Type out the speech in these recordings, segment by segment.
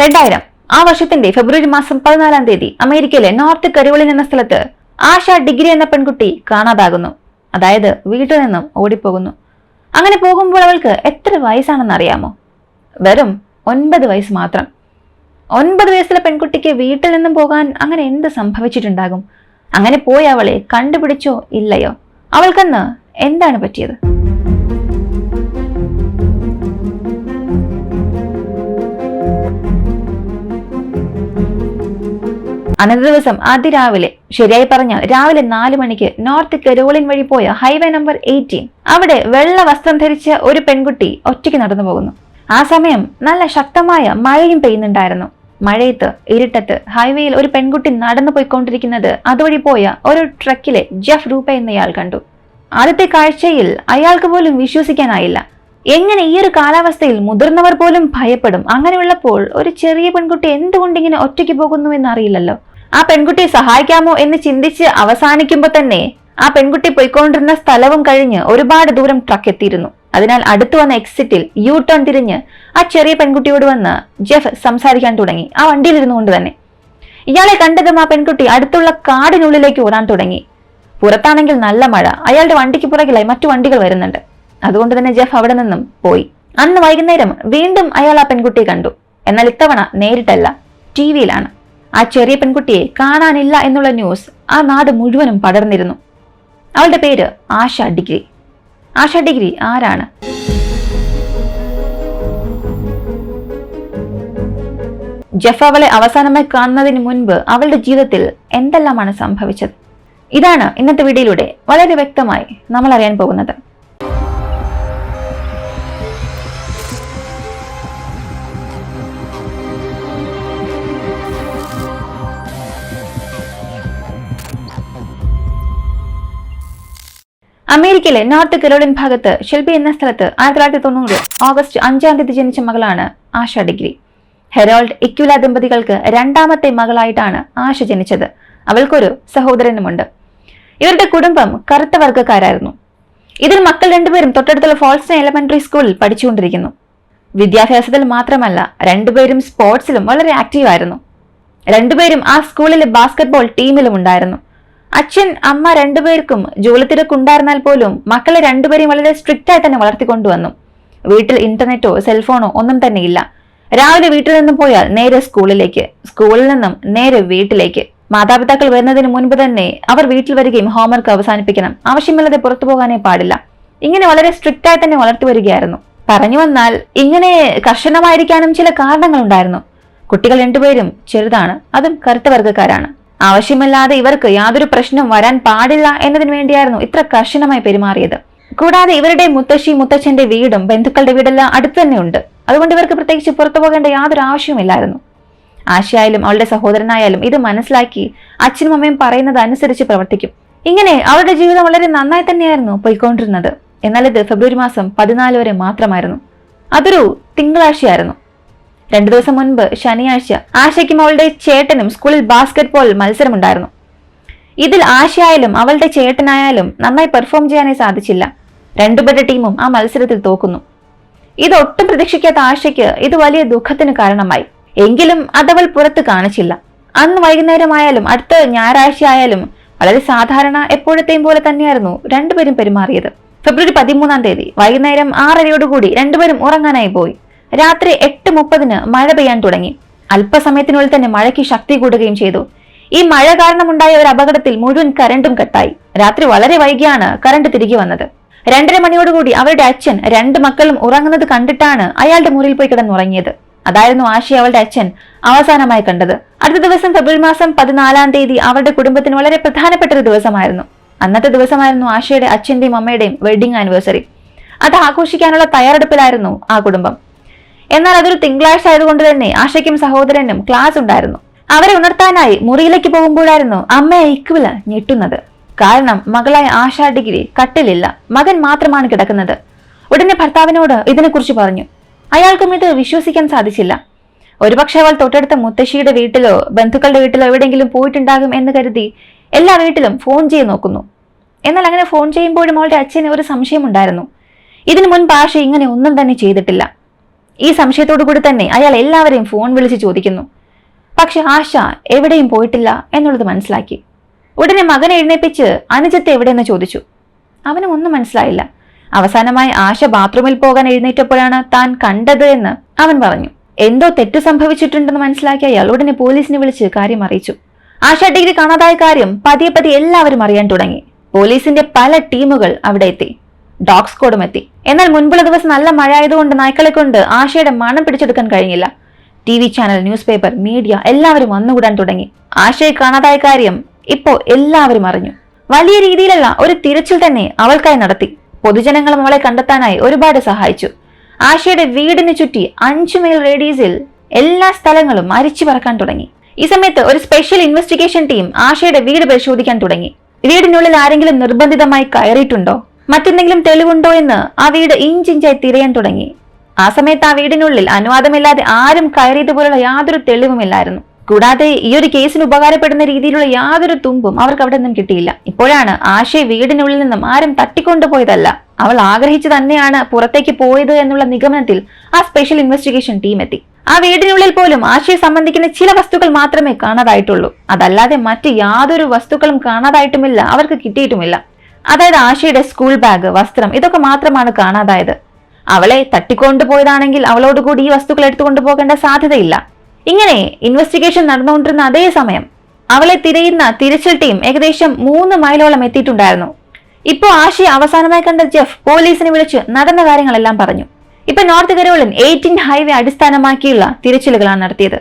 2000 ആ വർഷത്തിന്റെ ഫെബ്രുവരി മാസം 14-ാം തീയതി അമേരിക്കയിലെ നോർത്ത് കരോളിൻ എന്ന സ്ഥലത്ത് ആശ ഡിഗ്രി എന്ന പെൺകുട്ടി കാണാതാകുന്നു. അതായത് വീട്ടിൽ നിന്നും ഓടിപ്പോകുന്നു. അങ്ങനെ പോകുമ്പോൾ അവൾക്ക് എത്ര വയസ്സാണെന്ന് അറിയാമോ? വെറും 9 വയസ്സ് മാത്രം. 9 വയസ്സിലെ പെൺകുട്ടിക്ക് വീട്ടിൽ നിന്നും പോകാൻ അങ്ങനെ എന്ത് സംഭവിച്ചിട്ടുണ്ടാകും? അങ്ങനെ പോയി അവളെ കണ്ടുപിടിച്ചോ ഇല്ലയോ? അവൾക്കന്ന് എന്താണ് പറ്റിയത്? അന്നത്തെ ദിവസം അതിരാവിലെ, ശരിയായി പറഞ്ഞാൽ രാവിലെ 4 മണിക്ക് നോർത്ത് കരോളിൻ വഴി പോയ ഹൈവേ നമ്പർ 18 അവിടെ വെള്ള വസ്ത്രം ധരിച്ച ഒരു പെൺകുട്ടി ഒറ്റയ്ക്ക് നടന്നു പോകുന്നു. ആ സമയം നല്ല ശക്തമായ മഴയും പെയ്യുന്നുണ്ടായിരുന്നു. മഴയത്ത് ഇരുട്ടത്ത് ഹൈവേയിൽ ഒരു പെൺകുട്ടി നടന്നു പോയിക്കൊണ്ടിരിക്കുന്നത് അതുവഴി പോയ ഒരു ട്രക്കിലെ ജെഫ് റൂപ്പ എന്നയാൾ കണ്ടു. ആദ്യത്തെ കാഴ്ചയിൽ അയാൾക്ക് പോലും വിശ്വസിക്കാനായില്ല. എങ്ങനെ ഈ ഒരു കാലാവസ്ഥയിൽ മുതിർന്നവർ പോലും ഭയപ്പെടും? അങ്ങനെയുള്ളപ്പോൾ ഒരു ചെറിയ പെൺകുട്ടി എന്തുകൊണ്ട് ഇങ്ങനെ ഒറ്റയ്ക്ക് പോകുന്നു എന്നറിയില്ലല്ലോ. ആ പെൺകുട്ടിയെ സഹായിക്കാമോ എന്ന് ചിന്തിച്ച് അവസാനിക്കുമ്പോൾ തന്നെ ആ പെൺകുട്ടി പോയിക്കൊണ്ടിരുന്ന സ്ഥലവും കഴിഞ്ഞ് ഒരുപാട് ദൂരം ട്രക്ക് എത്തിയിരുന്നു. അതിനാൽ അടുത്തു വന്ന എക്സിറ്റിൽ യു ടേൺ തിരിഞ്ഞ് ആ ചെറിയ പെൺകുട്ടിയോട് വന്ന് ജെഫ് സംസാരിക്കാൻ തുടങ്ങി, ആ വണ്ടിയിലിരുന്നു കൊണ്ട് തന്നെ. ഇയാളെ കണ്ടതും ആ പെൺകുട്ടി അടുത്തുള്ള കാടിനുള്ളിലേക്ക് ഓടാൻ തുടങ്ങി. പുറത്താണെങ്കിൽ നല്ല മഴ, അയാളുടെ വണ്ടിക്ക് പുറകിലായി മറ്റു വണ്ടികൾ വരുന്നുണ്ട്. അതുകൊണ്ട് തന്നെ ജെഫ് അവിടെ നിന്നും പോയി. അന്ന് വൈകുന്നേരം വീണ്ടും അയാൾ ആ പെൺകുട്ടിയെ കണ്ടു. എന്നാൽ ഇത്തവണ നേരിട്ടല്ല, ടിവിയിലാണ്. ആ ചെറിയ പെൺകുട്ടിയെ കാണാനില്ല എന്നുള്ള ന്യൂസ് ആ നാട് മുഴുവനും പടർന്നിരുന്നു. അവളുടെ പേര് ആശ ഡിഗ്രി. ആശ ഡിഗ്രി ആരാണ്? ജെഫ് അവളെ അവസാനമായി കാണുന്നതിന് മുൻപ് അവളുടെ ജീവിതത്തിൽ എന്തെല്ലാമാണ് സംഭവിച്ചത്? ഇതാണ് ഇന്നത്തെ വീഡിയോയിലൂടെ വളരെ വ്യക്തമായി നമ്മൾ അറിയാൻ പോകുന്നത്. അമേരിക്കയിലെ നോർത്ത് കരോളിൻ ഭാഗത്ത് ഷെൽബി എന്ന സ്ഥലത്ത് 1990 ഓഗസ്റ്റ് 5-ാം തീയതി ജനിച്ച മകളാണ് ആശ ഡിഗ്രി. ഹെറോൾഡ് ഇക്വില ദമ്പതികൾക്ക് 2ാമത്തെ മകളായിട്ടാണ് ആശ ജനിച്ചത്. അവൾക്കൊരു സഹോദരനുമുണ്ട്. ഇവരുടെ കുടുംബം കറുത്ത വർഗ്ഗക്കാരായിരുന്നു. ഇതിൽ മക്കൾ 2 പേരും തൊട്ടടുത്തുള്ള ഫോൾസ്റ്റൺ എലിമെന്ററി സ്കൂളിൽ പഠിച്ചുകൊണ്ടിരിക്കുന്നു. വിദ്യാഭ്യാസത്തിൽ മാത്രമല്ല 2 പേരും സ്പോർട്സിലും വളരെ ആക്റ്റീവ് ആയിരുന്നു. 2 പേരും ആ സ്കൂളിലെ ബാസ്കറ്റ്ബോൾ ടീമിലും ഉണ്ടായിരുന്നു. അച്ഛൻ അമ്മ 2 പേർക്കും ജോലി തിരക്കുണ്ടായിരുന്നാൽ പോലും മക്കളെ 2 പേരെയും വളരെ സ്ട്രിക്റ്റ് ആയി തന്നെ വളർത്തിക്കൊണ്ടുവന്നു. വീട്ടിൽ ഇന്റർനെറ്റോ സെൽഫോണോ ഒന്നും തന്നെ ഇല്ല. രാവിലെ വീട്ടിൽ നിന്നും പോയാൽ നേരെ സ്കൂളിലേക്ക്, സ്കൂളിൽ നിന്നും നേരെ വീട്ടിലേക്ക്. മാതാപിതാക്കൾ വരുന്നതിന് മുൻപ് തന്നെ അവർ വീട്ടിൽ വരികയും ഹോംവർക്ക് അവസാനിപ്പിക്കണം, ആവശ്യമില്ലാതെ പുറത്തു പോകാനേ പാടില്ല. ഇങ്ങനെ വളരെ സ്ട്രിക്റ്റ് ആയി തന്നെ വളർത്തി വരികയായിരുന്നു. പറഞ്ഞു വന്നാൽ ഇങ്ങനെ കർശനമായിരിക്കാനും ചില കാരണങ്ങളുണ്ടായിരുന്നു. കുട്ടികൾ 2 പേരും ചെറുതാണ്, അതും കറുത്ത വർഗ്ഗക്കാരാണ്. ആവശ്യമില്ലാതെ ഇവർക്ക് യാതൊരു പ്രശ്നം വരാൻ പാടില്ല എന്നതിനു വേണ്ടിയായിരുന്നു ഇത്ര കർശനമായി പെരുമാറിയത്. കൂടാതെ ഇവരുടെ മുത്തശ്ശി മുത്തച്ഛന്റെ വീടും ബന്ധുക്കളുടെ വീടെല്ലാം അടുത്ത് തന്നെ ഉണ്ട്. അതുകൊണ്ട് ഇവർക്ക് പ്രത്യേകിച്ച് പുറത്തു പോകേണ്ട യാതൊരു ആവശ്യവുമില്ലായിരുന്നു. ആശയായാലും അവളുടെ സഹോദരനായാലും ഇത് മനസ്സിലാക്കി അച്ഛനും അമ്മയും പറയുന്നത് അനുസരിച്ച് പ്രവർത്തിക്കും. ഇങ്ങനെ അവരുടെ ജീവിതം വളരെ നന്നായി തന്നെയായിരുന്നു പോയിക്കൊണ്ടിരുന്നത്. എന്നാൽ ഇത് ഫെബ്രുവരി മാസം 14 വരെ മാത്രമായിരുന്നു. അതൊരു തിങ്കളാഴ്ചയായിരുന്നു. 2 ദിവസം മുൻപ് ശനിയാഴ്ച ആശയ്ക്കും അവളുടെ ചേട്ടനും സ്കൂളിൽ ബാസ്കറ്റ്ബോൾ മത്സരമുണ്ടായിരുന്നു. ഇതിൽ ആശയായാലും അവളുടെ ചേട്ടനായാലും നന്നായി പെർഫോം ചെയ്യാനേ സാധിച്ചില്ല. 2 പേരുടെ ടീമും ആ മത്സരത്തിൽ തോക്കുന്നു. ഇതൊട്ടും പ്രതീക്ഷിക്കാത്ത ആശയ്ക്ക് ഇത് വലിയ ദുഃഖത്തിന് കാരണമായി. എങ്കിലും അതവൾ പുറത്ത് കാണിച്ചില്ല. അന്ന് വൈകുന്നേരമായാലും അടുത്ത ഞായറാഴ്ച ആയാലും വളരെ സാധാരണ എപ്പോഴത്തെയും പോലെ തന്നെയായിരുന്നു 2 പേരും പെരുമാറിയത്. ഫെബ്രുവരി 13-ാം തീയതി വൈകുന്നേരം 6:30യോടുകൂടി 2 പേരും ഉറങ്ങാനായി പോയി. രാത്രി 8:30 മഴ പെയ്യാൻ തുടങ്ങി. അല്പസമയത്തിനുള്ളിൽ തന്നെ മഴയ്ക്ക് ശക്തി കൂടുകയും ചെയ്തു. ഈ മഴ കാരണമുണ്ടായ ഒരു അപകടത്തിൽ മുഴുവൻ കറണ്ടും കട്ടായി. രാത്രി വളരെ വൈകിയാണ് കറണ്ട് തിരികെ വന്നത്. 2:30 മണിയോടുകൂടി അവരുടെ അച്ഛൻ 2 മക്കളും ഉറങ്ങുന്നത് കണ്ടിട്ടാണ് അയാളുടെ മുറിയിൽ പോയി കിടന്നുറങ്ങിയത്. അതായിരുന്നു ആശയെ അവളുടെ അച്ഛൻ അവസാനമായി കണ്ടത്. അടുത്ത ദിവസം ഫെബ്രുവരി മാസം 14-ാം തീയതി അവരുടെ കുടുംബത്തിന് വളരെ പ്രധാനപ്പെട്ട ഒരു ദിവസമായിരുന്നു. അന്നത്തെ ദിവസമായിരുന്നു ആശയുടെ അച്ഛന്റെയും അമ്മയുടെയും വെഡിങ് ആനിവേഴ്സറി. അത് ആഘോഷിക്കാനുള്ള തയ്യാറെടുപ്പിലായിരുന്നു ആ കുടുംബം. എന്നാൽ അതൊരു തിങ്കളാഴ്ച ആയതുകൊണ്ട് തന്നെ ആശയ്ക്കും സഹോദരനും ക്ലാസ് ഉണ്ടായിരുന്നു. അവരെ ഉണർത്താനായി മുറിയിലേക്ക് പോകുമ്പോഴായിരുന്നു അമ്മയെ ഇക്വില ഞെട്ടുന്നത്. കാരണം മകളായ ആശ ഡിഗ്രി കട്ടിലില്ല, മകൻ മാത്രമാണ് കിടക്കുന്നത്. ഉടനെ ഭർത്താവിനോട് ഇതിനെക്കുറിച്ച് പറഞ്ഞു. അയാൾക്കും ഇത് വിശ്വസിക്കാൻ സാധിച്ചില്ല. ഒരുപക്ഷെ അവൾ തൊട്ടടുത്ത മുത്തശ്ശിയുടെ വീട്ടിലോ ബന്ധുക്കളുടെ വീട്ടിലോ എവിടെയെങ്കിലും പോയിട്ടുണ്ടാകും എന്ന് കരുതി എല്ലാ വീട്ടിലും ഫോൺ ചെയ്ത് നോക്കുന്നു. എന്നാൽ അങ്ങനെ ഫോൺ ചെയ്യുമ്പോഴും അവളുടെ അച്ഛന് ഒരു സംശയമുണ്ടായിരുന്നു. ഇതിനു മുൻപ് ആശ ഇങ്ങനെ ഒന്നും തന്നെ ചെയ്തിട്ടില്ല. ഈ സംശയത്തോടു കൂടി തന്നെ അയാൾ എല്ലാവരെയും ഫോൺ വിളിച്ച് ചോദിക്കുന്നു. പക്ഷെ ആശ എവിടെയും പോയിട്ടില്ല എന്നുള്ളത് മനസ്സിലാക്കി. ഉടനെ മകനെ എഴുന്നേപ്പിച്ച് അനുജത്തെ എവിടെയെന്ന് ചോദിച്ചു. അവനും ഒന്നും മനസ്സിലായില്ല. അവസാനമായി ആശ ബാത്റൂമിൽ പോകാൻ എഴുന്നേറ്റപ്പോഴാണ് താൻ കണ്ടത് എന്ന് അവൻ പറഞ്ഞു. എന്തോ തെറ്റ് സംഭവിച്ചിട്ടുണ്ടെന്ന് മനസ്സിലാക്കിയ അയാൾ ഉടനെ പോലീസിനെ വിളിച്ച് കാര്യം അറിയിച്ചു. ആശ ഡിഗ്രി കാണാതായ കാര്യം പതിയെ പതിയെ എല്ലാവരും അറിയാൻ തുടങ്ങി. പോലീസിന്റെ പല ടീമുകൾ അവിടെ എത്തി. ഡോഗ് സ്ക്വാഡും എത്തി. എന്നാൽ മുൻപുള്ള ദിവസം നല്ല മഴ ആയതുകൊണ്ട് നായ്ക്കളെ കൊണ്ട് ആശയുടെ മണം പിടിച്ചെടുക്കാൻ കഴിഞ്ഞില്ല. TV channel, news paper, media എല്ലാവരും വന്നുകൂടാൻ തുടങ്ങി. ആശയെ കാണാതായ കാര്യം ഇപ്പോ എല്ലാവരും അറിഞ്ഞു. വലിയ രീതിയിലുള്ള ഒരു തിരച്ചിൽ തന്നെ അവൾക്കായി നടത്തി. പൊതുജനങ്ങളും അവളെ കണ്ടെത്താനായി ഒരുപാട് സഹായിച്ചു. ആശയുടെ വീടിന് ചുറ്റി 5 മൈൽ റേഡിയസിൽ എല്ലാ സ്ഥലങ്ങളും അരിച്ചു പറക്കാൻ തുടങ്ങി. ഈ സമയത്ത് ഒരു സ്പെഷ്യൽ ഇൻവെസ്റ്റിഗേഷൻ ടീം ആശയുടെ വീട് പരിശോധിക്കാൻ തുടങ്ങി. വീടിനുള്ളിൽ ആരെങ്കിലും നിർബന്ധിതമായി കയറിയിട്ടുണ്ടോ, മറ്റെന്തെങ്കിലും തെളിവുണ്ടോ എന്ന് ആ വീട് ഇഞ്ചിഞ്ചായി തിരയാൻ തുടങ്ങി. ആ സമയത്ത് ആ വീടിനുള്ളിൽ അനുവാദമില്ലാതെ ആരും കയറിയതുപോലുള്ള യാതൊരു തെളിവുമില്ലായിരുന്നു. കൂടാതെ ഈ ഒരു കേസിന് ഉപകാരപ്പെടുന്ന രീതിയിലുള്ള യാതൊരു തുമ്പും അവർക്ക് അവിടെ നിന്നും കിട്ടിയില്ല. ഇപ്പോഴാണ് ആശയെ വീടിനുള്ളിൽ നിന്നും ആരും തട്ടിക്കൊണ്ടുപോയതല്ല, അവൾ ആഗ്രഹിച്ചു തന്നെയാണ് പുറത്തേക്ക് പോയത് എന്നുള്ള നിഗമനത്തിൽ ആ സ്പെഷ്യൽ ഇൻവെസ്റ്റിഗേഷൻ ടീം എത്തി. ആ വീടിനുള്ളിൽ പോലും ആശയെ സംബന്ധിക്കുന്ന ചില വസ്തുക്കൾ മാത്രമേ കാണാതായിട്ടുള്ളൂ. അതല്ലാതെ മറ്റ് യാതൊരു വസ്തുക്കളും കാണാതായിട്ടുമില്ല, അവർക്ക് കിട്ടിയിട്ടുമില്ല. അതായത് ആശയുടെ സ്കൂൾ ബാഗ്, വസ്ത്രം, ഇതൊക്കെ മാത്രമാണ് കാണാതായത്. അവളെ തട്ടിക്കൊണ്ടുപോയതാണെങ്കിൽ അവളോടുകൂടി ഈ വസ്തുക്കൾ എടുത്തുകൊണ്ടു പോകേണ്ട സാധ്യതയില്ല. ഇങ്ങനെ ഇൻവെസ്റ്റിഗേഷൻ നടന്നുകൊണ്ടിരുന്ന അതേ സമയം അവളെ തിരയുന്ന തിരച്ചിൽ ടീം ഏകദേശം 3 മൈലോളം എത്തിയിട്ടുണ്ടായിരുന്നു. ഇപ്പോ ആശയെ അവസാനമായി കണ്ട ജെഫ് പോലീസിനെ വിളിച്ച് നടന്ന കാര്യങ്ങളെല്ലാം പറഞ്ഞു. ഇപ്പൊ നോർത്ത് കരോളിൻ 18 ഹൈവേ അടിസ്ഥാനമാക്കിയുള്ള തിരച്ചിലുകളാണ് നടത്തിയത്.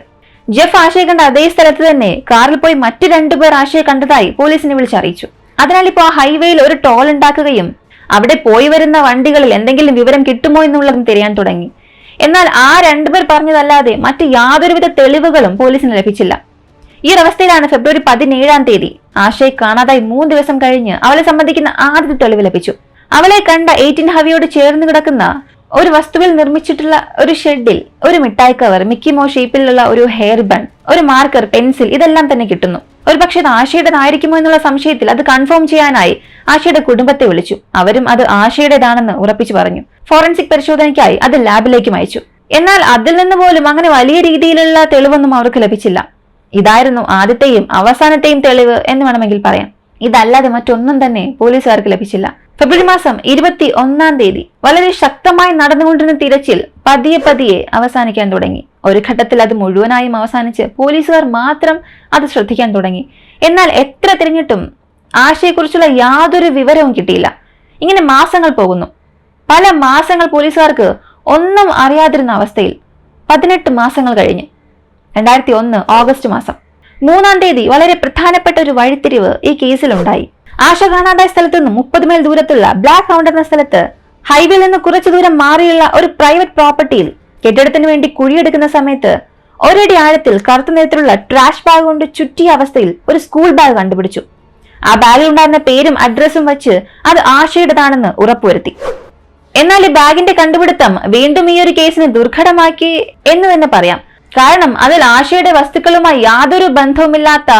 ജെഫ് ആശയെ കണ്ട അതേ സ്ഥലത്ത് തന്നെ കാറിൽ പോയി മറ്റു 2 പേർ ആശയെ കണ്ടതായി പോലീസിനെ വിളിച്ച് അറിയിച്ചു. അതിനാൽ ഇപ്പോൾ ആ ഹൈവേയിൽ ഒരു ടോൾ ഉണ്ടാക്കുകയും അവിടെ പോയി വരുന്ന വണ്ടികളിൽ എന്തെങ്കിലും വിവരം കിട്ടുമോ എന്നുള്ളതും തിരയാൻ തുടങ്ങി. എന്നാൽ ആ 2 പേർ പറഞ്ഞതല്ലാതെ മറ്റ് യാതൊരുവിധ തെളിവുകളും പോലീസിന് ലഭിച്ചില്ല. ഈ ഒരവസ്ഥയിലാണ് ഫെബ്രുവരി 17 ആശയെ കാണാതായി 3 ദിവസം കഴിഞ്ഞ് അവളെ സംബന്ധിക്കുന്ന ആദ്യത്തെ തെളിവ് ലഭിച്ചു. അവളെ കണ്ട 18 ഹൈവേയോട് ചേർന്ന് കിടക്കുന്ന ഒരു വസ്തുവിൽ നിർമ്മിച്ചിട്ടുള്ള ഒരു ഷെഡിൽ ഒരു മിഠായി കവർ, മിക്കി മോ ഷേപ്പിലുള്ള ഒരു ഹെയർ ബൺ, ഒരു മാർക്കർ, പെൻസിൽ, ഇതെല്ലാം തന്നെ കിട്ടുന്നു. ഒരു പക്ഷേ അത് ആശയുടേതായിരിക്കുമോ എന്നുള്ള സംശയത്തിൽ അത് കൺഫേം ചെയ്യാനായി ആശയുടെ കുടുംബത്തെ വിളിച്ചു. അവരും അത് ആശയുടേതാണെന്ന് ഉറപ്പിച്ചു പറഞ്ഞു. ഫോറൻസിക് പരിശോധനയ്ക്കായി അത് ലാബിലേക്കും അയച്ചു. എന്നാൽ അതിൽ നിന്ന് പോലും അങ്ങനെ വലിയ രീതിയിലുള്ള തെളിവൊന്നും അവർക്ക് ലഭിച്ചില്ല. ഇതായിരുന്നു ആദ്യത്തെയും അവസാനത്തെയും തെളിവ് എന്ന് വേണമെങ്കിൽ പറയാം. ഇതല്ലാതെ മറ്റൊന്നും തന്നെ പോലീസുകാർക്ക് ലഭിച്ചില്ല. ഫെബ്രുവരി 21 വളരെ ശക്തമായി നടന്നുകൊണ്ടിരുന്ന തിരച്ചിൽ പതിയെ പതിയെ അവസാനിക്കാൻ തുടങ്ങി. ഒരു ഘട്ടത്തിൽ അത് മുഴുവനായും അവസാനിച്ച് പോലീസുകാർ മാത്രം അത് ശ്രദ്ധിക്കാൻ തുടങ്ങി. എന്നാൽ എത്ര തിരഞ്ഞിട്ടും ആശയെക്കുറിച്ചുള്ള യാതൊരു വിവരവും കിട്ടിയില്ല. ഇങ്ങനെ മാസങ്ങൾ പോകുന്നു. പല മാസങ്ങൾ പോലീസുകാർക്ക് ഒന്നും അറിയാതിരുന്ന അവസ്ഥയിൽ 18 മാസങ്ങൾ കഴിഞ്ഞ് 2001 ഓഗസ്റ്റ് 3 വളരെ പ്രധാനപ്പെട്ട ഒരു വഴിത്തിരിവ് ഈ കേസിലുണ്ടായി. ആശ കാണാതായ സ്ഥലത്ത് നിന്ന് 30 മൈൽ ദൂരത്തുള്ള ബ്ലാക്ക് ഹൗണ്ട് എന്ന സ്ഥലത്ത് ഹൈവേയിൽ നിന്ന് കുറച്ചു ദൂരം മാറിയുള്ള ഒരു പ്രൈവറ്റ് പ്രോപ്പർട്ടിയിൽ കെട്ടിടത്തിന് വേണ്ടി കുഴിയെടുക്കുന്ന സമയത്ത് ഒരടി ആഴത്തിൽ കറുത്ത നിറത്തിലുള്ള ട്രാഷ് ബാഗ് കൊണ്ട് ചുറ്റിയ അവസ്ഥയിൽ ഒരു സ്കൂൾ ബാഗ് കണ്ടുപിടിച്ചു. ആ ബാഗിൽ ഉണ്ടായിരുന്ന പേരും അഡ്രസ്സും വെച്ച് അത് ആശയുടേതാണെന്ന് ഉറപ്പുവരുത്തി. എന്നാൽ ഈ ബാഗിന്റെ കണ്ടുപിടുത്തം വീണ്ടും ഈ ഒരു കേസിനെ ദുർഘടമാക്കി എന്ന് തന്നെ പറയാം. കാരണം അതിൽ ആശയുടെ വസ്തുക്കളുമായി യാതൊരു ബന്ധവുമില്ലാത്ത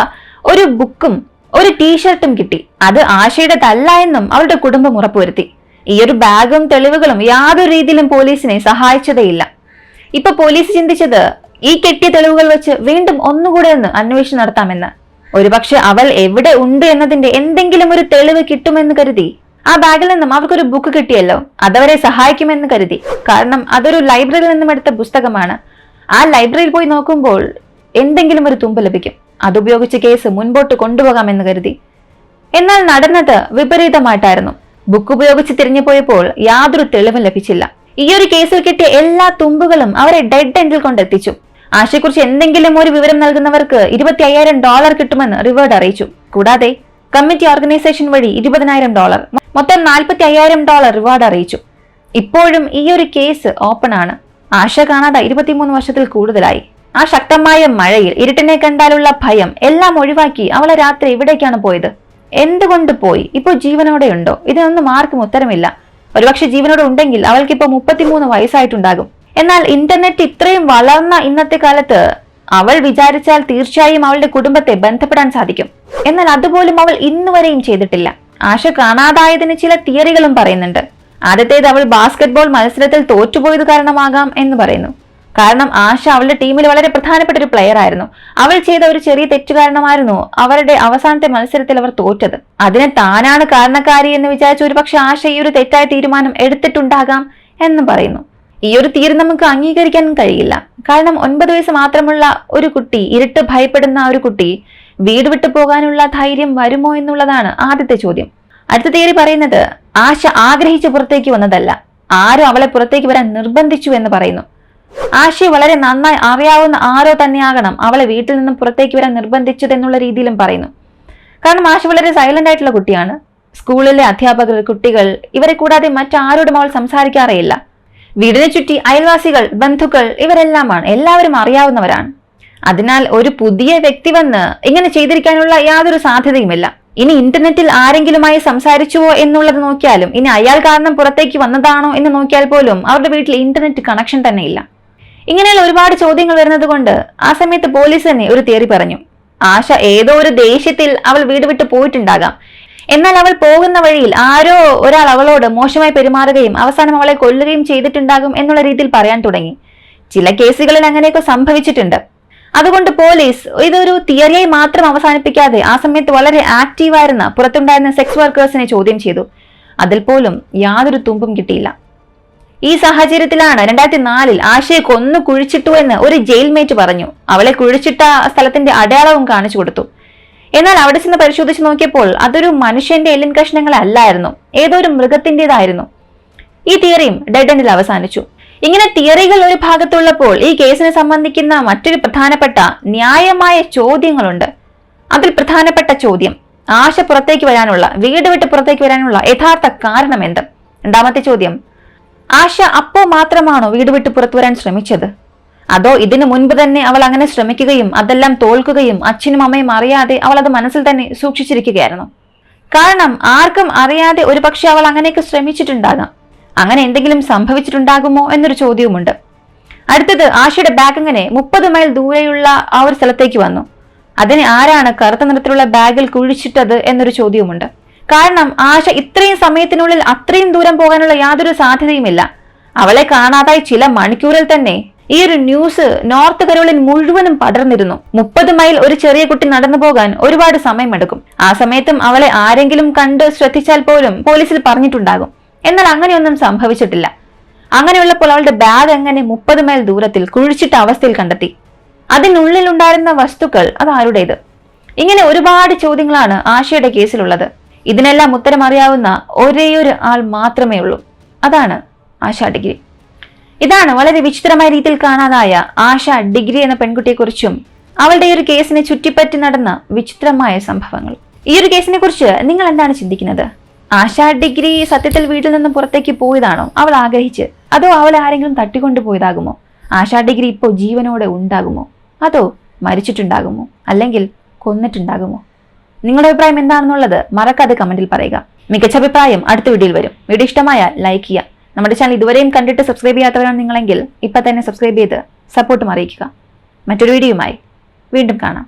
ഒരു ബുക്കും ഒരു ടീഷർട്ടും കിട്ടി. അത് ആശയുടേതല്ല എന്നും അവരുടെ കുടുംബം ഉറപ്പുവരുത്തി. ഈ ഒരു ബാഗും തെളിവുകളും യാതൊരു രീതിയിലും പോലീസിനെ സഹായിച്ചതേയില്ല. ഇപ്പൊ പോലീസ് ചിന്തിച്ചത് ഈ കെട്ടിയ തെളിവുകൾ വെച്ച് വീണ്ടും ഒന്നുകൂടെ ഒന്ന് അന്വേഷണം നടത്താമെന്ന്. ഒരുപക്ഷെ അവൾ എവിടെ ഉണ്ട് എന്നതിന്റെ എന്തെങ്കിലും ഒരു തെളിവ് കിട്ടുമെന്ന് കരുതി ആ ബാഗിൽ നിന്നും അവർക്കൊരു ബുക്ക് കിട്ടിയല്ലോ, അതവരെ സഹായിക്കുമെന്ന് കരുതി. കാരണം അതൊരു ലൈബ്രറിയിൽ നിന്നും എടുത്ത പുസ്തകമാണ്. ആ ലൈബ്രറിയിൽ പോയി നോക്കുമ്പോൾ എന്തെങ്കിലും ഒരു തുമ്പ് ലഭിക്കും. അതുപയോഗിച്ച് കേസ് മുൻപോട്ട് കൊണ്ടുപോകാമെന്ന് കരുതി. എന്നാൽ നടന്നത് വിപരീതമായിട്ടായിരുന്നു. ബുക്ക് ഉപയോഗിച്ച് തിരിഞ്ഞു പോയപ്പോൾ യാതൊരു തെളിവും ലഭിച്ചില്ല. ഈ ഒരു കേസിൽ കിട്ടിയ എല്ലാ തുമ്പുകളും അവരെ ഡെഡ് എൻഡിൽ കൊണ്ടെത്തിച്ചു. ആശയെക്കുറിച്ച് എന്തെങ്കിലും ഒരു വിവരം നൽകുന്നവർക്ക് $25,000 കിട്ടുമെന്ന് റിവാർഡ് അറിയിച്ചു. കൂടാതെ കമ്മിറ്റി ഓർഗനൈസേഷൻ വഴി $20,000, മൊത്തം $45,000 റിവാർഡ് അറിയിച്ചു. ഇപ്പോഴും ഈ ഒരു കേസ് ഓപ്പൺ ആണ്. ആശ കാണാതെ 23 വർഷത്തിൽ കൂടുതലായി. ആ ശക്തമായ മഴയിൽ ഇരുട്ടിനെ കണ്ടാലുള്ള ഭയം എല്ലാം ഒഴിവാക്കി അവളെ രാത്രി എവിടേക്കാണ് പോയത്? എന്തുകൊണ്ട് പോയി? ഇപ്പോൾ ജീവനോടെ ഉണ്ടോ? ഇതിനൊന്നും ആർക്കും ഉത്തരമില്ല. ഒരുപക്ഷെ ജീവനോടെ ഉണ്ടെങ്കിൽ അവൾക്കിപ്പോ 33 വയസ്സായിട്ടുണ്ടാകും. എന്നാൽ ഇന്റർനെറ്റ് ഇത്രയും വളർന്ന ഇന്നത്തെ കാലത്ത് അവൾ വിചാരിച്ചാൽ തീർച്ചയായും അവളുടെ കുടുംബത്തെ ബന്ധപ്പെടാൻ സാധിക്കും. എന്നാൽ അതുപോലും അവൾ ഇന്നുവരെയും ചെയ്തിട്ടില്ല. ആശ കാണാതായതിന് ചില തിയറികളും പറയുന്നുണ്ട്. ആദ്യത്തേത് അവൾ ബാസ്കറ്റ്ബോൾ മത്സരത്തിൽ തോറ്റുപോയത് കാരണമാകാം എന്ന് പറയുന്നു. കാരണം ആശ അവളുടെ ടീമിൽ വളരെ പ്രധാനപ്പെട്ട ഒരു പ്ലെയർ ആയിരുന്നു. അവൾ ചെയ്ത ഒരു ചെറിയ തെറ്റ് കാരണമായിരുന്നു അവരുടെ അവസാനത്തെ മത്സരത്തിൽ അവർ തോറ്റത്. അതിന് താനാണ് കാരണക്കാരി എന്ന് വിചാരിച്ച ഒരുപക്ഷെ ആശ ഈ ഒരു തെറ്റായ തീരുമാനം എടുത്തിട്ടുണ്ടാകാം എന്ന് പറയുന്നു. ഈ ഒരു തീരുമാനം നമുക്ക് അംഗീകരിക്കാൻ കഴിയില്ല. കാരണം 9 വയസ്സ് മാത്രമുള്ള ഒരു കുട്ടി, ഇരുട്ട് ഭയപ്പെടുന്ന ഒരു കുട്ടി വീട് വിട്ടു പോകാനുള്ള ധൈര്യം വരുമോ എന്നുള്ളതാണ് ആദ്യത്തെ ചോദ്യം. അടുത്ത തിയറി പറയുന്നത് ആശ ആഗ്രഹിച്ച് പുറത്തേക്ക് വന്നതല്ല, ആരോ അവളെ പുറത്തേക്ക് വരാൻ നിർബന്ധിച്ചു എന്ന് പറയുന്നു. ആശയെ വളരെ നന്നായി അറിയാവുന്ന ആരോ തന്നെയാകണം അവളെ വീട്ടിൽ നിന്നും പുറത്തേക്ക് വരാൻ നിർബന്ധിച്ചത് എന്നുള്ള രീതിയിലും പറയുന്നു. കാരണം ആശ വളരെ സൈലന്റ് ആയിട്ടുള്ള കുട്ടിയാണ്. സ്കൂളിലെ അധ്യാപകർ, കുട്ടികൾ ഇവരെ കൂടാതെ മറ്റാരോടും അവൾ സംസാരിക്കാറേയില്ല. വീടിനെ ചുറ്റി അയൽവാസികൾ, ബന്ധുക്കൾ ഇവരെല്ലാമാണ്, എല്ലാവരും അറിയാവുന്നവരാണ്. അതിനാൽ ഒരു പുതിയ വ്യക്തി വന്ന് ഇങ്ങനെ ചെയ്തിരിക്കാനുള്ള യാതൊരു സാധ്യതയുമില്ല. ഇനി ഇന്റർനെറ്റിൽ ആരെങ്കിലുമായി സംസാരിച്ചുവോ എന്നുള്ളത് നോക്കിയാലും, ഇനി അയാൾ കാരണം പുറത്തേക്ക് വന്നതാണോ എന്ന് നോക്കിയാൽ പോലും അവരുടെ വീട്ടിൽ ഇന്റർനെറ്റ് കണക്ഷൻ തന്നെ ഇല്ല. ഇങ്ങനെയുള്ള ഒരുപാട് ചോദ്യങ്ങൾ വരുന്നത് കൊണ്ട് ആ സമയത്ത് പോലീസ് തന്നെ ഒരു തിയറി പറഞ്ഞു. ആശ ഏതോ ഒരു ദേഷ്യത്തിൽ അവൾ വീട് വിട്ട് പോയിട്ടുണ്ടാകാം. എന്നാൽ അവൾ പോകുന്ന വഴിയിൽ ആരോ ഒരാൾ അവളോട് മോശമായി പെരുമാറുകയും അവസാനം അവളെ കൊല്ലുകയും ചെയ്തിട്ടുണ്ടാകും എന്നുള്ള രീതിയിൽ പറയാൻ തുടങ്ങി. ചില കേസുകളിൽ അങ്ങനെയൊക്കെ സംഭവിച്ചിട്ടുണ്ട്. അതുകൊണ്ട് പോലീസ് ഇതൊരു തിയറിയായി മാത്രം അവസാനിപ്പിക്കാതെ ആ സമയത്ത് വളരെ ആക്റ്റീവായിരുന്ന പുറത്തുണ്ടായിരുന്ന സെക്സ് വർക്കേഴ്സിനെ ചോദ്യം ചെയ്തു. അതിൽ പോലും യാതൊരു തുമ്പും കിട്ടിയില്ല. ഈ സാഹചര്യത്തിലാണ് 2004 ആശയെ കൊന്നു കുഴിച്ചിട്ടു എന്ന് ഒരു ജയിൽമേറ്റ് പറഞ്ഞു. അവളെ കുഴിച്ചിട്ട സ്ഥലത്തിന്റെ അടയാളവും കാണിച്ചു കൊടുത്തു. എന്നാൽ അവിടെ ചെന്ന് പരിശോധിച്ച് നോക്കിയപ്പോൾ അതൊരു മനുഷ്യന്റെ എല്ലിൻ കഷ്ണങ്ങളല്ലായിരുന്നു, ഏതോ ഒരു മൃഗത്തിൻ്റെതായിരുന്നു. ഈ തിയറിയും ഡെഡ് എൻഡിൽ അവസാനിച്ചു. ഇങ്ങനെ തിയറികൾ ഒരു ഭാഗത്തുള്ളപ്പോൾ ഈ കേസിനെ സംബന്ധിക്കുന്ന മറ്റൊരു പ്രധാനപ്പെട്ട ന്യായമായ ചോദ്യങ്ങളുണ്ട്. അതിൽ പ്രധാനപ്പെട്ട ചോദ്യം, ആശ പുറത്തേക്ക് വരാനുള്ള, വീട് വിട്ട് പുറത്തേക്ക് വരാനുള്ള യഥാർത്ഥ കാരണം എന്ത്? രണ്ടാമത്തെ ചോദ്യം, ആശ അപ്പോ മാത്രമാണോ വീട് വിട്ട് പുറത്തു വരാൻ ശ്രമിച്ചത്? അതോ ഇതിനു മുൻപ് തന്നെ അവൾ അങ്ങനെ ശ്രമിക്കുകയും അതെല്ലാം തോൽക്കുകയും അച്ഛനും അമ്മയും അറിയാതെ അവൾ അത് മനസ്സിൽ തന്നെ സൂക്ഷിച്ചിരിക്കുകയായിരുന്നു? കാരണം ആർക്കും അറിയാതെ ഒരുപക്ഷെ അവൾ അങ്ങനെയൊക്കെ ശ്രമിച്ചിട്ടുണ്ടാകാം. അങ്ങനെ എന്തെങ്കിലും സംഭവിച്ചിട്ടുണ്ടാകുമോ എന്നൊരു ചോദ്യവുമുണ്ട്. അടുത്തത്, ആശയുടെ ബാഗ് അങ്ങനെ 30 മൈൽ ദൂരെയുള്ള ആ ഒരു സ്ഥലത്തേക്ക് വന്നു. അതിന് ആരാണ് കറുത്ത നിറത്തിലുള്ള ബാഗിൽ കുഴിച്ചിട്ടത് എന്നൊരു ചോദ്യവുമുണ്ട്. കാരണം ആശ ഇത്രയും സമയത്തിനുള്ളിൽ അത്രയും ദൂരം പോകാനുള്ള യാതൊരു സാധ്യതയുമില്ല. അവളെ കാണാതായി ചില മണിക്കൂറിൽ തന്നെ ഈ ഒരു ന്യൂസ് നോർത്ത് കരോളിൻ മുഴുവനും പടർന്നിരുന്നു. 30 മൈൽ ഒരു ചെറിയ കുട്ടി നടന്നു പോകാൻ ഒരുപാട് സമയമെടുക്കും. ആ സമയത്തും അവളെ ആരെങ്കിലും കണ്ട് ശ്രദ്ധിച്ചാൽ പോലും പോലീസിൽ പറഞ്ഞിട്ടുണ്ടാകും. എന്നാൽ അങ്ങനെയൊന്നും സംഭവിച്ചിട്ടില്ല. അങ്ങനെയുള്ളപ്പോൾ അവളുടെ ബാഗ് എങ്ങനെ 30 മൈൽ ദൂരത്തിൽ കുഴിച്ചിട്ട അവസ്ഥയിൽ കണ്ടെത്തി? അതിനുള്ളിൽ ഉണ്ടായിരുന്ന വസ്തുക്കൾ അത് ആരുടേത്? ഇങ്ങനെ ഒരുപാട് ചോദ്യങ്ങളാണ് ആശയുടെ കേസിലുള്ളത്. ഇതിനെല്ലാം ഉത്തരം അറിയാവുന്ന ഒരേയൊരു ആൾ മാത്രമേ ഉള്ളൂ. അതാണ് ആശ ഡിഗ്രി. ഇതാണ് വളരെ വിചിത്രമായ രീതിയിൽ കാണാതായ ആശ ഡിഗ്രി എന്ന പെൺകുട്ടിയെക്കുറിച്ചും അവളുടെ ഈ ഒരു കേസിനെ ചുറ്റിപ്പറ്റി നടന്ന വിചിത്രമായ സംഭവങ്ങൾ. ഈ ഒരു കേസിനെ കുറിച്ച് നിങ്ങൾ എന്താണ് ചിന്തിക്കുന്നത്? ആശ ഡിഗ്രി സത്യത്തിൽ വീട്ടിൽ നിന്ന് പുറത്തേക്ക് പോയതാണോ അവൾ ആഗ്രഹിച്ച്? അതോ അവൾ ആരെങ്കിലും തട്ടിക്കൊണ്ടുപോയതാകുമോ? ആശ ഡിഗ്രി ഇപ്പോൾ ജീവനോടെ ഉണ്ടാകുമോ? അതോ മരിച്ചിട്ടുണ്ടാകുമോ? അല്ലെങ്കിൽ കൊന്നിട്ടുണ്ടാകുമോ? നിങ്ങളുടെ അഭിപ്രായം എന്താണെന്നുള്ളത് മറക്കാതെ കമന്റിൽ പറയുക. മികച്ച അഭിപ്രായം അടുത്ത വീഡിയോയിൽ വരും. വീഡിയോ ഇഷ്ടമായാൽ ലൈക്ക് ചെയ്യുക. നമ്മുടെ ചാനൽ ഇതുവരെയും കണ്ടിട്ട് സബ്സ്ക്രൈബ് ചെയ്യാത്തവരാണ് നിങ്ങളെങ്കിൽ ഇപ്പം തന്നെ സബ്സ്ക്രൈബ് ചെയ്ത് സപ്പോർട്ടും അറിയിക്കുക. മറ്റൊരു വീഡിയോയുമായി വീണ്ടും കാണാം.